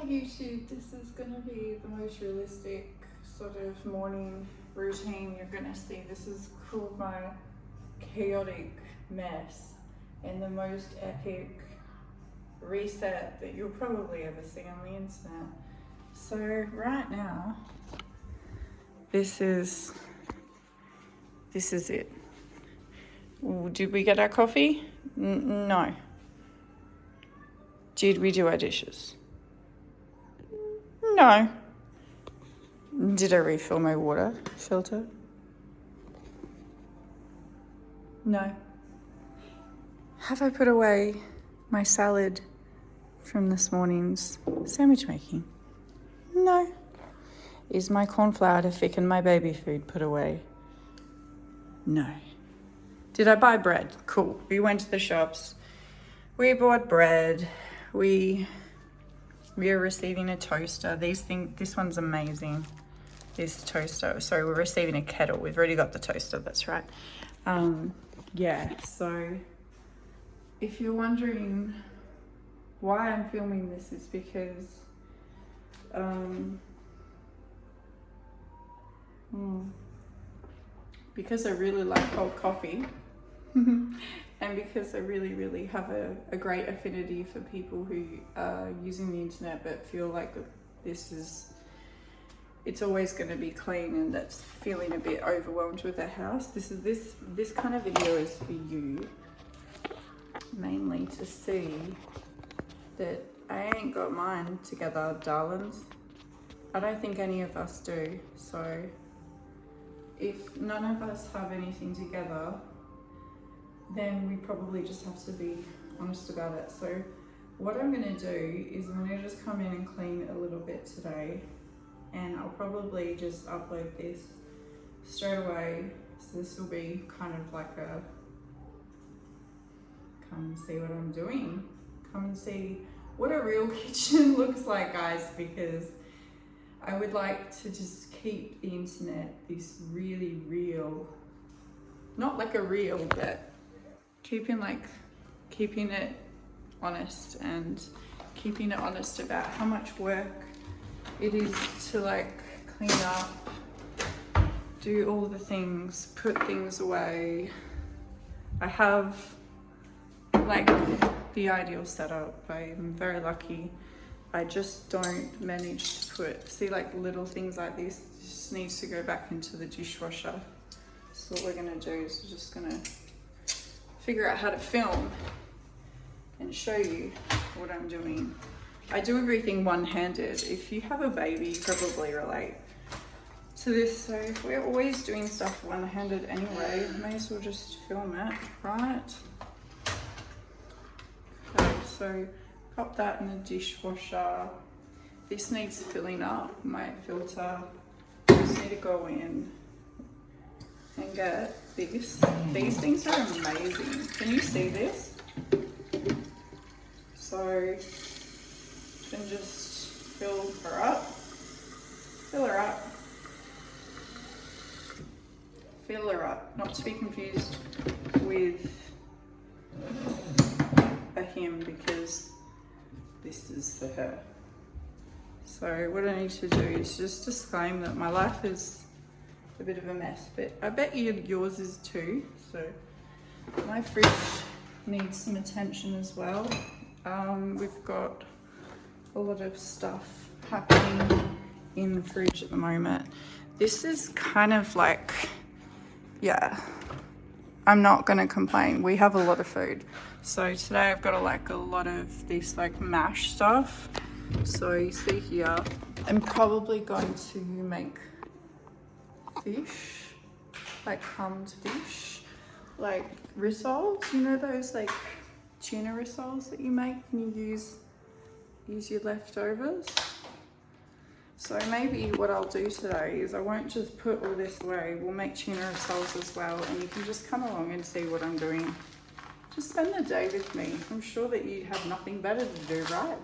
YouTube, this is gonna be the most realistic sort of morning routine you're gonna see. This is called my chaotic mess and the most epic reset that you'll probably ever see on the internet. So right now, this is it. Ooh, did we get our coffee? No. Did we do our dishes? No. Did I refill my water filter? No. Have I put away my salad from this morning's sandwich making? No. Is my corn flour to thicken my baby food put away? No. Did I buy bread? Cool. We went to the shops. We bought bread. We are receiving a toaster. This one's amazing. This toaster. Sorry, we're receiving a kettle. We've already got the toaster, that's right. Yeah, so if you're wondering why I'm filming this, is because I really like cold coffee. And because I really have a great affinity for people who are using the internet but feel like it's always going to be clean and that's feeling a bit overwhelmed with their house. This kind of video is for you, mainly to see that I ain't got mine together, darlings. I don't think any of us do. So if none of us have anything together, then we probably just have to be honest about it. So what I'm gonna do is I'm gonna just come in and clean a little bit today, and I'll probably just upload this straight away. So this will be kind of like a come and see what I'm doing. Come and see what a real kitchen looks like, guys, because I would like to just keep the internet this really real, not like a reel, but keeping it honest, and keeping it honest about how much work it is to like clean up, do all the things, put things away. I have like the ideal setup. I'm very lucky. I just don't manage to see like little things like this just needs to go back into the dishwasher. So what we're gonna do is we're just gonna figure out how to film and show you what I'm doing. I do everything one-handed. If you have a baby, you probably relate to this. So if we're always doing stuff one-handed anyway, may as well just film it, right? Okay, so pop that in the dishwasher. This needs filling up, my filter. Just need to go in and get this. These things are amazing. Can you see this? So you can just fill her up. Fill her up. Fill her up. Not to be confused with a him, because this is for her. So what I need to do is just disclaim that my life is a bit of a mess, but I bet yours is too. So my fridge needs some attention as well. We've got a lot of stuff happening in the fridge at the moment. This is kind of like, yeah, I'm not gonna complain. We have a lot of food. So today I've got a lot of this like mash stuff. So you see here, I'm probably going to make fish, like hummed fish, like rissoles. You know those like tuna rissoles that you make and you use your leftovers? So maybe what I'll do today is I won't just put all this away. We'll make tuna rissoles as well, and you can just come along and see what I'm doing. Just spend the day with me. I'm sure that you have nothing better to do, right?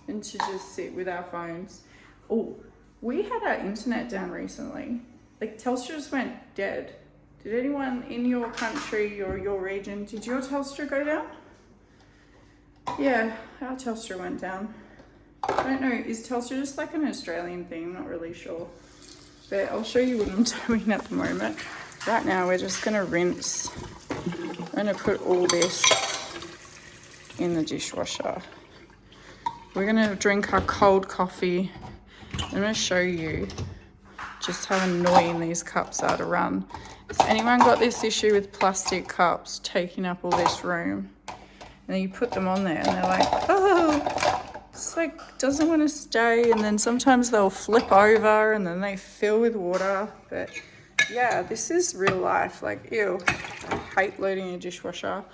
And to just sit with our phones. Oh, we had our internet down recently. Like Telstra just went dead. Did anyone in your country or your region, did your Telstra go down? Yeah, our Telstra went down. I don't know, is Telstra just like an Australian thing? I'm not really sure. But I'll show you what I'm doing at the moment. Right now we're just gonna rinse. I'm gonna put all this in the dishwasher. We're gonna drink our cold coffee. I'm gonna show you just how annoying these cups are to run. Has anyone got this issue with plastic cups taking up all this room? And then you put them on there and they're like, oh, it's like, doesn't want to stay. And then sometimes they'll flip over and then they fill with water. But yeah, this is real life. Like, ew, I hate loading a dishwasher,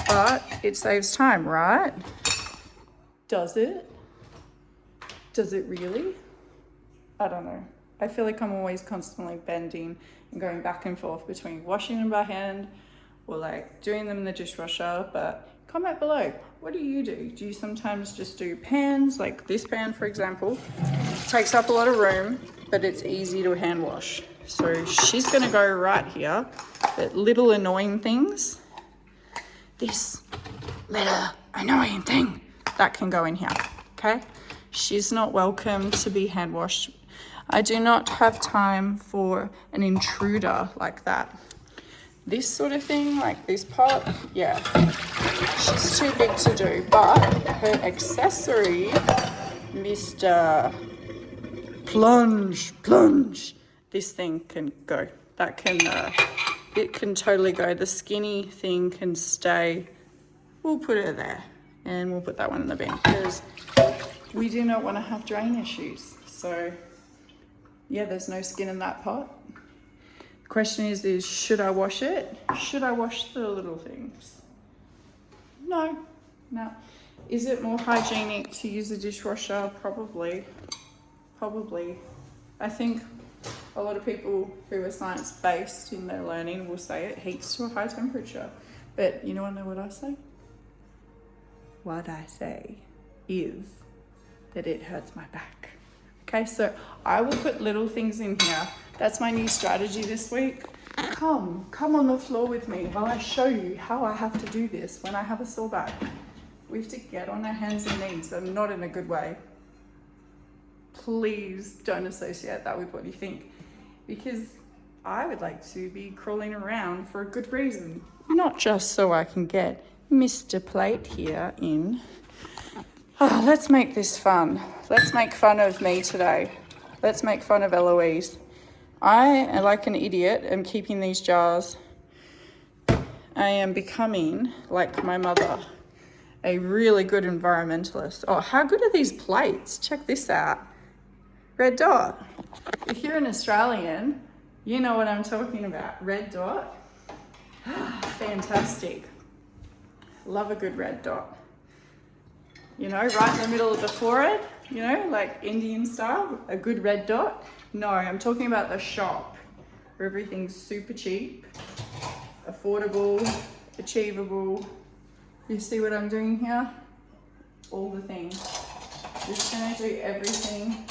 but it saves time, right? Does it? Does it really? I don't know. I feel like I'm always constantly bending and going back and forth between washing them by hand or like doing them in the dishwasher. But comment below, what do you do? Do you sometimes just do pans, like this pan for example? Takes up a lot of room, but it's easy to hand wash. So she's gonna go right here. But little annoying things, this little annoying thing, that can go in here, okay? She's not welcome to be hand washed. I do not have time for an intruder like that. This sort of thing, like this pot, yeah, she's too big to do. But her accessory, Mr. Plunge, this thing can go. That can, it can totally go. The skinny thing can stay. We'll put it there and we'll put that one in the bin because we do not want to have drain issues. So yeah, there's no skin in that pot. The question is should I wash it? Should I wash the little things? No. Is it more hygienic to use a dishwasher? Probably. I think a lot of people who are science-based in their learning will say it heats to a high temperature. But you want to know what I say? What I say is that it hurts my back. Okay, so I will put little things in here. That's my new strategy this week. Come on the floor with me while I show you how I have to do this when I have a sore back. We have to get on our hands and knees, but not in a good way. Please don't associate that with what you think, because I would like to be crawling around for a good reason, not just so I can get Mr. Plate here in. Oh, let's make this fun. Let's make fun of me today. Let's make fun of Eloise. I, like an idiot, am keeping these jars. I am becoming like my mother, a really good environmentalist. Oh, how good are these plates? Check this out. Red dot. If you're an Australian, you know what I'm talking about. Red dot. Fantastic. Love a good red dot. You know, right in the middle of the forehead, you know, like Indian style, a good red dot. No, I'm talking about the shop where everything's super cheap, affordable, achievable. You see what I'm doing here? All the things. Just gonna do everything.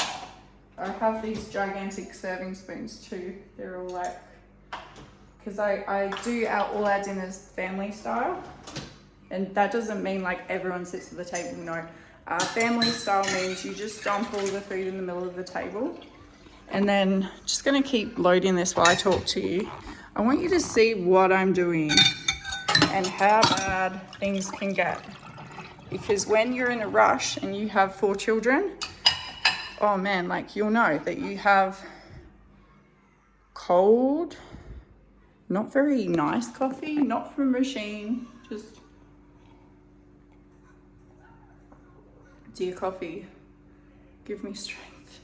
I have these gigantic serving spoons too. They're all like, because I do all our dinners family style. And that doesn't mean like everyone sits at the table, no. Family style means you just dump all the food in the middle of the table. And then just gonna keep loading this while I talk to you. I want you to see what I'm doing and how bad things can get. Because when you're in a rush and you have 4 children, oh man, like you'll know that you have cold, not very nice coffee, not from a machine, just dear coffee, give me strength.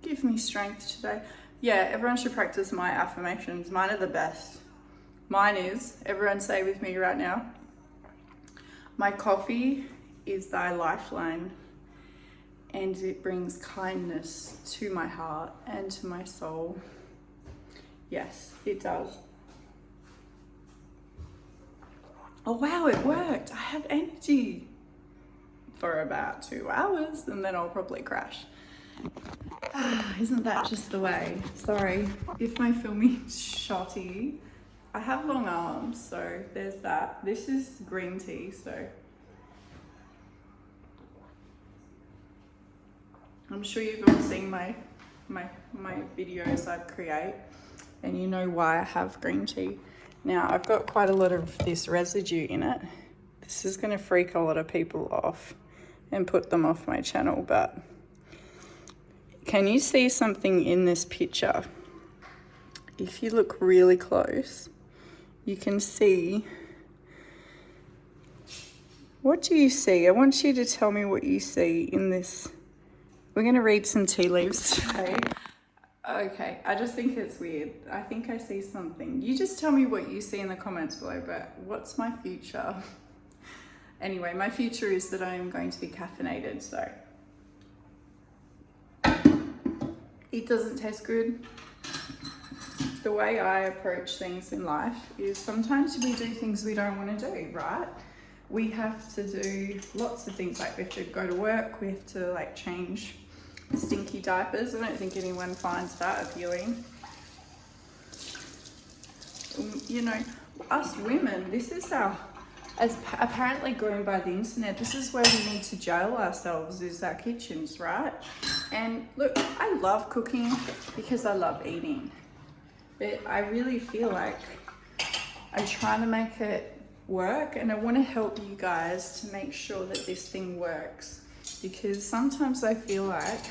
Give me strength today. Yeah, everyone should practice my affirmations. Mine are the best. Mine is, everyone say with me right now, my coffee is thy lifeline, and it brings kindness to my heart and to my soul. Yes, it does. Oh wow, it worked. I have energy for about 2 hours and then I'll probably crash. Isn't that just the way? Sorry if my filming's shoddy. I have long arms, so there's that. This is green tea, so I'm sure you've all seen my videos I create, and you know why I have green tea. Now, I've got quite a lot of this residue in it. This is going to freak a lot of people off and put them off my channel, but can you see something in this picture? If you look really close, you can see. What do you see? I want you to tell me what you see in this. We're going to read some tea leaves today. Okay, I just think it's weird. I think I see something. You just tell me what you see in the comments below, but what's my future? Anyway, my future is that I am going to be caffeinated, so. It doesn't taste good. The way I approach things in life is sometimes we do things we don't want to do, right? We have to do lots of things, like we have to go to work, we have to like change stinky diapers. I don't think anyone finds that appealing. You know, us women, this is our, as apparently going by the internet, this is where we need to jail ourselves, is our kitchens, right? And look, I love cooking because I love eating, but I really feel like I'm trying to make it work, and I want to help you guys to make sure that this thing works, because sometimes I feel like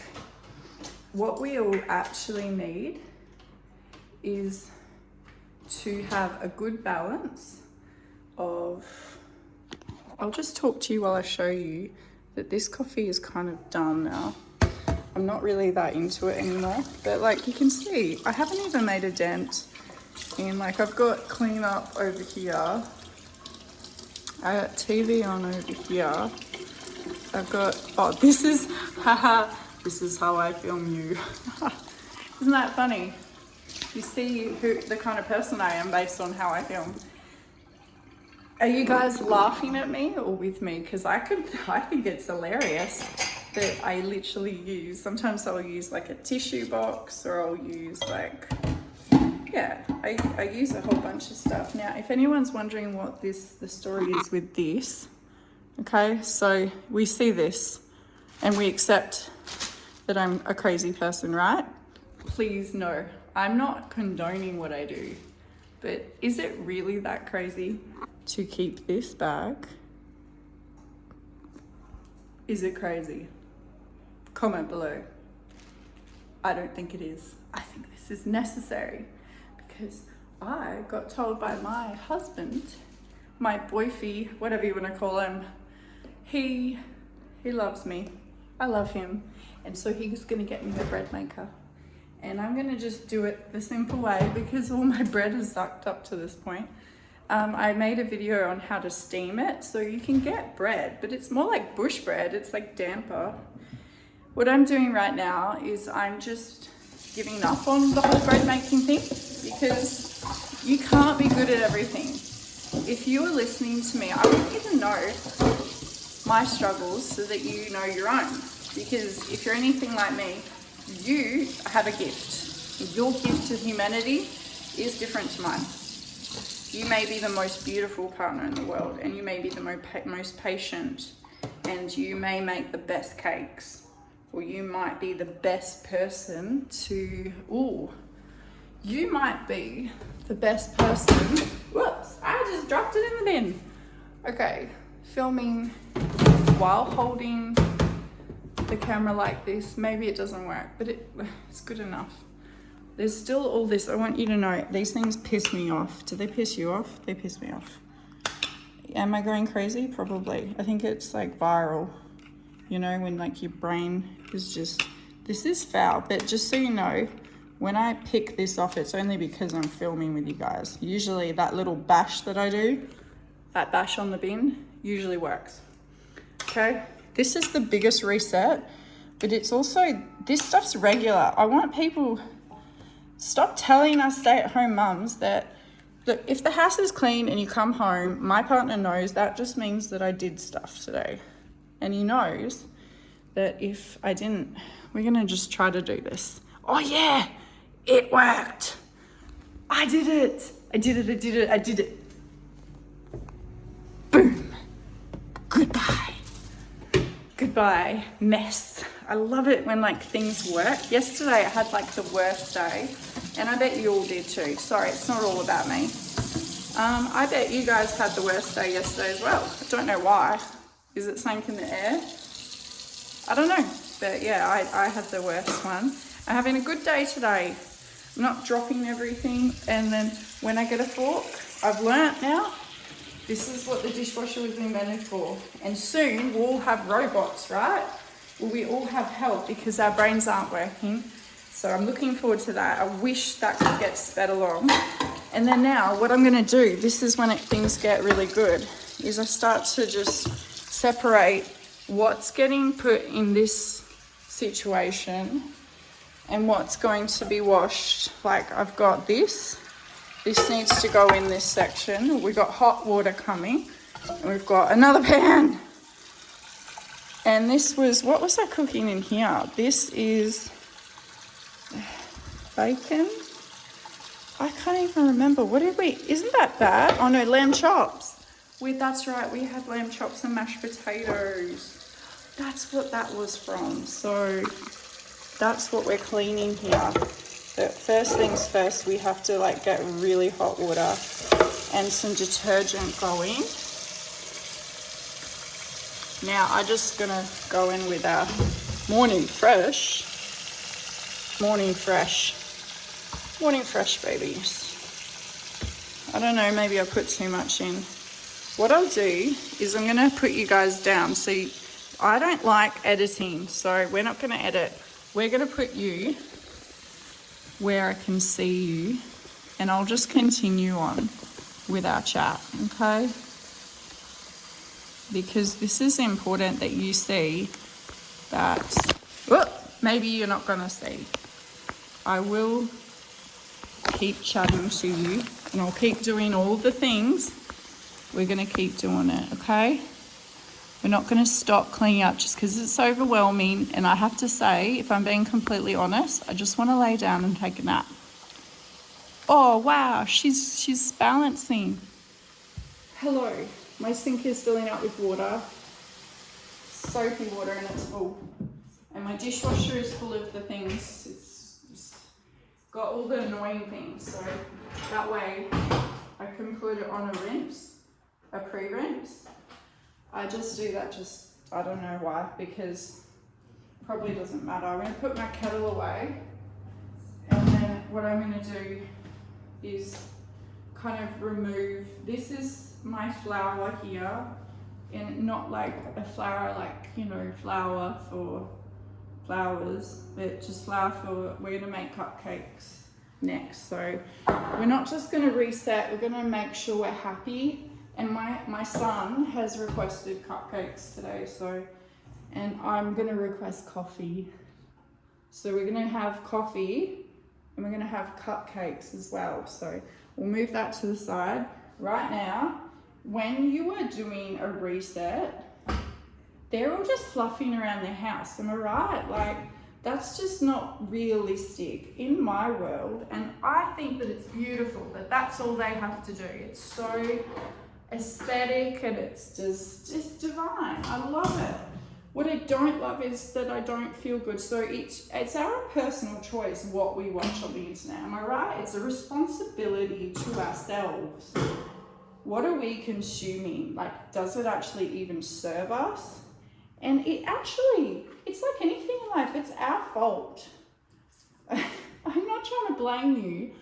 what we all actually need is to have a good balance of, I'll just talk to you while I show you that this coffee is kind of done now. I'm not really that into it anymore, but like you can see, I haven't even made a dent in, like I've got clean up over here. I got TV on over here. I've got, oh, this is, haha, this is how I film you. Isn't that funny? You see the kind of person I am based on how I film. Are you guys laughing at me or with me? Because I think it's hilarious that I literally use, sometimes I'll use like a tissue box, or I'll use like, yeah, I use a whole bunch of stuff. Now, if anyone's wondering what the story is with this, okay, so we see this and we accept that I'm a crazy person, right? Please no, I'm not condoning what I do, but is it really that crazy to keep this bag? Is it crazy? Comment below. I don't think it is. I think this is necessary because I got told by my husband, my boyfie, whatever you want to call him, he loves me. I love him. And so he's going to get me the bread maker. And I'm going to just do it the simple way because all my bread is sucked up to this point. I made a video on how to steam it, so you can get bread, but it's more like bush bread. It's like damper. What I'm doing right now is I'm just giving up on the whole bread making thing, because you can't be good at everything. If you are listening to me, I want you to know my struggles so that you know your own. Because if you're anything like me, you have a gift. Your gift to humanity is different to mine. You may be the most beautiful partner in the world, and you may be the most patient, and you may make the best cakes, or you might be the best person to, you might be the best person, whoops, I just dropped it in the bin. Okay, filming while holding the camera like this, maybe it doesn't work, but it's good enough. There's still all this. I want you to know, these things piss me off. Do they piss you off? They piss me off. Am I going crazy? Probably. I think it's like viral, you know, when like your brain is just, this is foul. But just so you know, when I pick this off, it's only because I'm filming with you guys. Usually that little bash that I do, that bash on the bin, usually works. Okay, this is the biggest reset, but it's also, this stuff's regular. I want people, stop telling us stay-at-home mums that, look, if the house is clean and you come home, my partner knows that just means that I did stuff today. And he knows that if I didn't, we're gonna just try to do this. Oh yeah, it worked. I did it. I did it, I did it, I did it. Boom. Goodbye. Goodbye, mess. I love it when like things work. Yesterday I had like the worst day, and I bet you all did too. Sorry, it's not all about me. I bet you guys had the worst day yesterday as well. I don't know why. Is it sank in the air? I don't know, but yeah, I had the worst one. I'm having a good day today. I'm not dropping everything, and then when I get a fork, I've learnt now, this is what the dishwasher was invented for. And soon we'll have robots, right? Will we all have help because our brains aren't working? So I'm looking forward to that. I wish that could get sped along. And then now what I'm gonna do, this is when things get really good, is I start to just separate what's getting put in this situation and what's going to be washed. Like I've got this needs to go in this section. We've got hot water coming, and we've got another pan. And this was, what was I cooking in here? This is bacon. I can't even remember. What did we, isn't that bad? Oh no, lamb chops. That's right, we had lamb chops and mashed potatoes. That's what that was from. So that's what we're cleaning here. But first things first, we have to like get really hot water and some detergent going. Now I'm just gonna go in with our morning fresh babies. I don't know, maybe I put too much in. What I'll do is I'm gonna put you guys down. See, I don't like editing, so we're not gonna edit. We're gonna put you where I can see you, and I'll just continue on with our chat, okay? Because this is important that you see that, well, maybe you're not gonna see. I will keep chatting to you, and I'll keep doing all the things. We're gonna keep doing it, okay? We're not gonna stop cleaning up just because it's overwhelming. And I have to say, if I'm being completely honest, I just wanna lay down and take a nap. Oh, wow, she's balancing. Hello, my sink is filling up with water, soapy water, and it's full. And my dishwasher is full of the things. It's got all the annoying things. So that way I can put it on a rinse, a pre-rinse. I just do that, I don't know why, because it probably doesn't matter. I'm going to put my kettle away, and then what I'm going to do is kind of remove, this is my flour here, and not like a flour like, you know, flour for flowers, but just flour for, we're going to make cupcakes next. So we're not just going to reset, we're going to make sure we're happy. And my son has requested cupcakes today, so, and I'm gonna request coffee. So we're gonna have coffee, and we're gonna have cupcakes as well. So we'll move that to the side. Right now, when you are doing a reset, they're all just fluffing around their house, am I right? Like, that's just not realistic in my world. And I think that it's beautiful that that's all they have to do. It's so aesthetic, and it's just divine. I love it. What I don't love is that I don't feel good. So it's our personal choice what we watch on the internet. Am I right? It's a responsibility to ourselves. What are we consuming? Like, does it actually even serve us? And it's like anything in life, it's our fault. I'm not trying to blame you.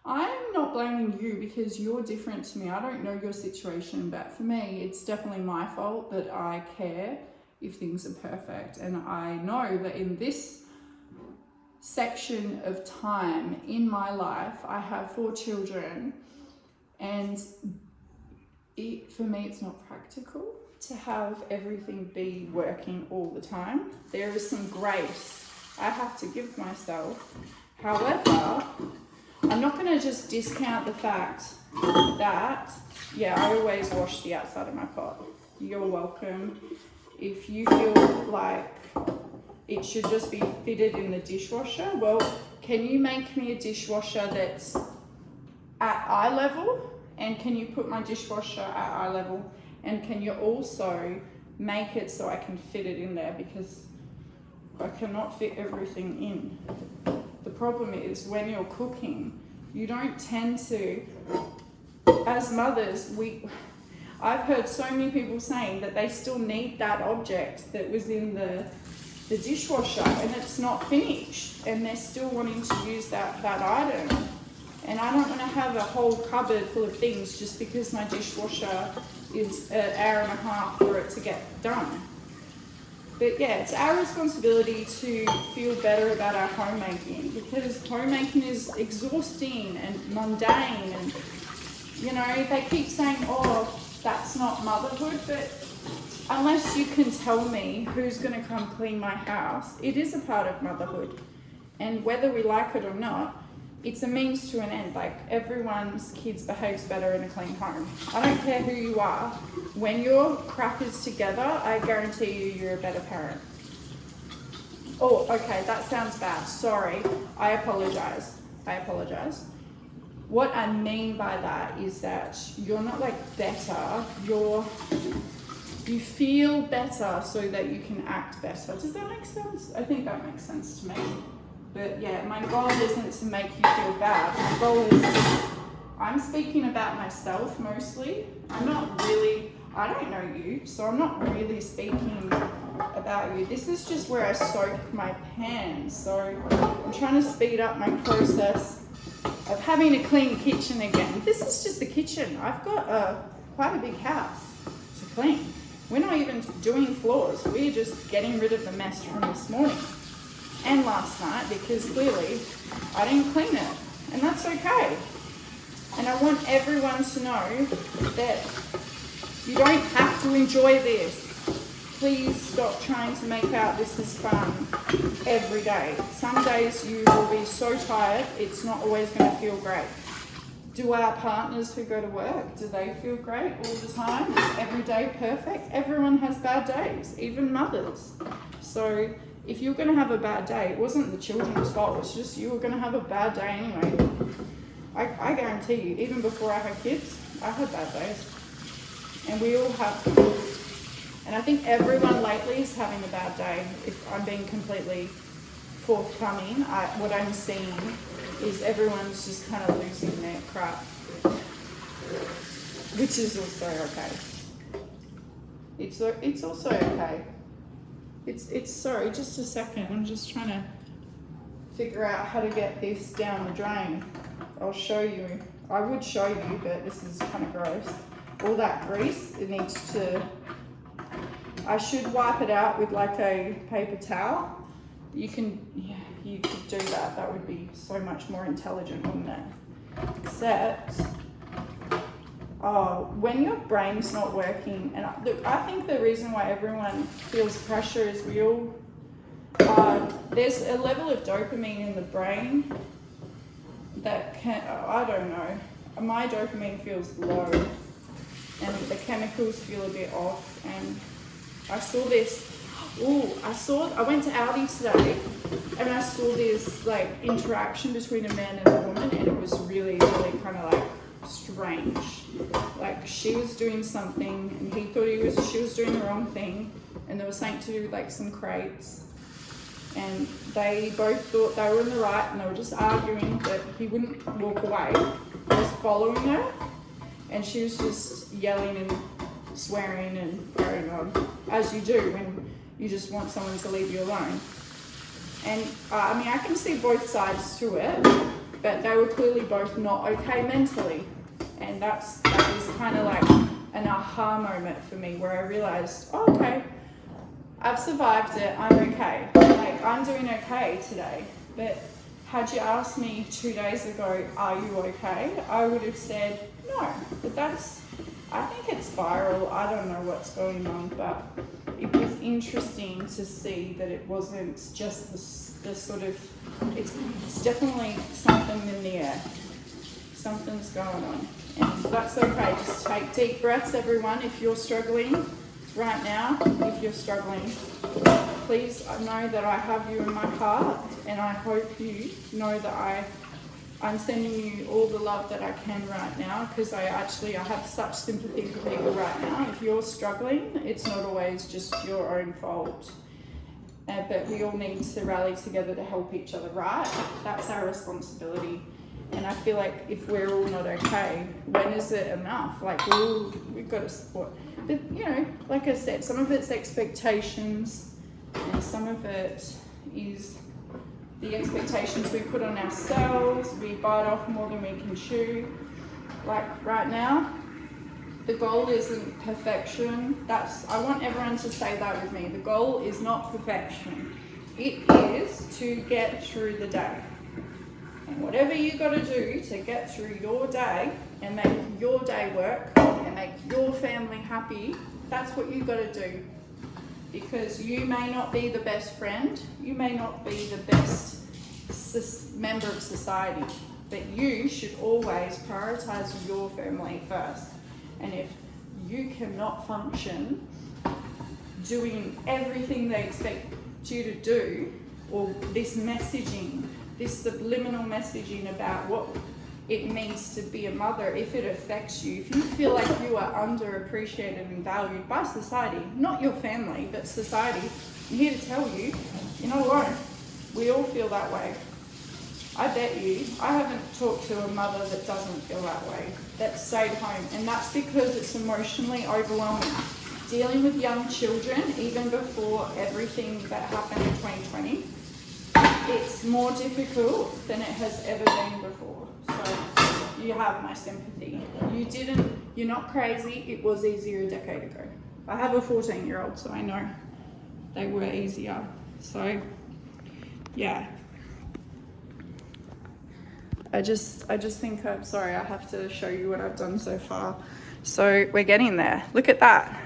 I'm not blaming you because you're different to me. I don't know your situation, but for me, it's definitely my fault that I care if things are perfect. And I know that in this section of time in my life, I have 4 children, and for me, it's not practical to have everything be working all the time. There is some grace I have to give myself. However, I'm not going to just discount the fact that, yeah, I always wash the outside of my pot. You're welcome. If you feel like it should just be fitted in the dishwasher, well, can you make me a dishwasher that's at eye level? And can you put my dishwasher at eye level? And can you also make it so I can fit it in there? Because I cannot fit everything in. The problem is when you're cooking, you don't tend to, as mothers, I've heard so many people saying that they still need that object that was in the dishwasher and it's not finished and they're still wanting to use that item. And I don't want to have a whole cupboard full of things just because my dishwasher is an hour and a half for it to get done. But yeah, it's our responsibility to feel better about our homemaking, because homemaking is exhausting and mundane, and you know, they keep saying, oh, that's not motherhood, but unless you can tell me who's going to come clean my house, it is a part of motherhood. And whether we like it or not, it's a means to an end. Like, everyone's kids behaves better in a clean home. I don't care who you are. When your crap is together, I guarantee you're a better parent. Oh, okay, that sounds bad. Sorry, I apologize. What I mean by that is that you're not like better, you feel better so that you can act better. Does that make sense? I think that makes sense to me. But yeah, my goal isn't to make you feel bad. My goal is, I'm speaking about myself mostly. I don't know you, so I'm not really speaking about you. This is just where I soak my pans. So I'm trying to speed up my process of having a clean kitchen again. This is just the kitchen. I've got quite a big house to clean. We're not even doing floors. We're just getting rid of the mess from this morning and last night, because clearly I didn't clean it, and that's okay. And I want everyone to know that you don't have to enjoy this. Please stop trying to make out this is fun every day. Some days you will be so tired, it's not always going to feel great. Do our partners who go to work, do they feel great all the time? Is every day perfect? Everyone has bad days, even mothers. So if you're going to have a bad day, it wasn't the children's fault, it's just you were going to have a bad day anyway. I guarantee you, even before I had kids, I had bad days. And we all have them. And I think everyone lately is having a bad day. If I'm being completely forthcoming, what I'm seeing is everyone's just kind of losing their crap, which is also okay. It's also okay. It's sorry, just a second. I'm just trying to figure out how to get this down the drain. I'll show you. I would show you, but this is kind of gross. All that grease, it needs to, I should wipe it out with like a paper towel. You could do that. That would be so much more intelligent, wouldn't it? Except, when your brain's not working, and I think the reason why everyone feels pressure is there's a level of dopamine in the brain that can, I don't know, my dopamine feels low and the chemicals feel a bit off. And I saw this, I went to Aldi today and I saw this like interaction between a man and a woman, and it was really, really kind of like strange. Like, she was doing something and he thought she was doing the wrong thing, and there was something to do with like some crates, and they both thought they were in the right, and they were just arguing, but he wouldn't walk away. He was following her, and she was just yelling and swearing and carrying on, as you do when you just want someone to leave you alone. And I mean, I can see both sides to it, but they were clearly both not okay mentally. And that was kind of like an aha moment for me, where I realized, oh, okay, I've survived it, I'm okay. Like, I'm doing okay today. But had you asked me 2 days ago, are you okay? I would have said no. But I think it's viral. I don't know what's going on, but it was interesting to see that it wasn't just the sort of, it's definitely something in the air. Something's going on, and that's okay. Just take deep breaths, everyone. If you're struggling right now, please know that I have you in my heart, and I hope you know that I'm sending you all the love that I can right now, because I have such sympathy for people right now. If you're struggling, it's not always just your own fault. but we all need to rally together to help each other, right? That's our responsibility. And I feel like if we're all not okay, when is it enough? Like we've got to support. But you know, like I said, some of it's expectations, and some of it is the expectations we put on ourselves. We bite off more than we can chew. Like right now, the goal isn't perfection. I want everyone to say that with me. The goal is not perfection. It is to get through the day. And whatever you got to do to get through your day and make your day work and make your family happy, that's what you got to do. Because you may not be the best friend, you may not be the best member of society, but you should always prioritize your family first. And if you cannot function doing everything they expect you to do, or this messaging, this subliminal messaging about what it means to be a mother, if it affects you, if you feel like you are underappreciated and valued by society, not your family, but society, I'm here to tell you, you're not alone. We all feel that way. I bet you, I haven't talked to a mother that doesn't feel that way, that stayed home, and that's because it's emotionally overwhelming. Dealing with young children, even before everything that happened in 2020, it's more difficult than it has ever been before. So you have my sympathy. You're not crazy. It was easier a decade ago. I have a 14-year-old, so I know they were easier. So yeah. I just think I'm sorry, I have to show you what I've done so far. So we're getting there. Look at that.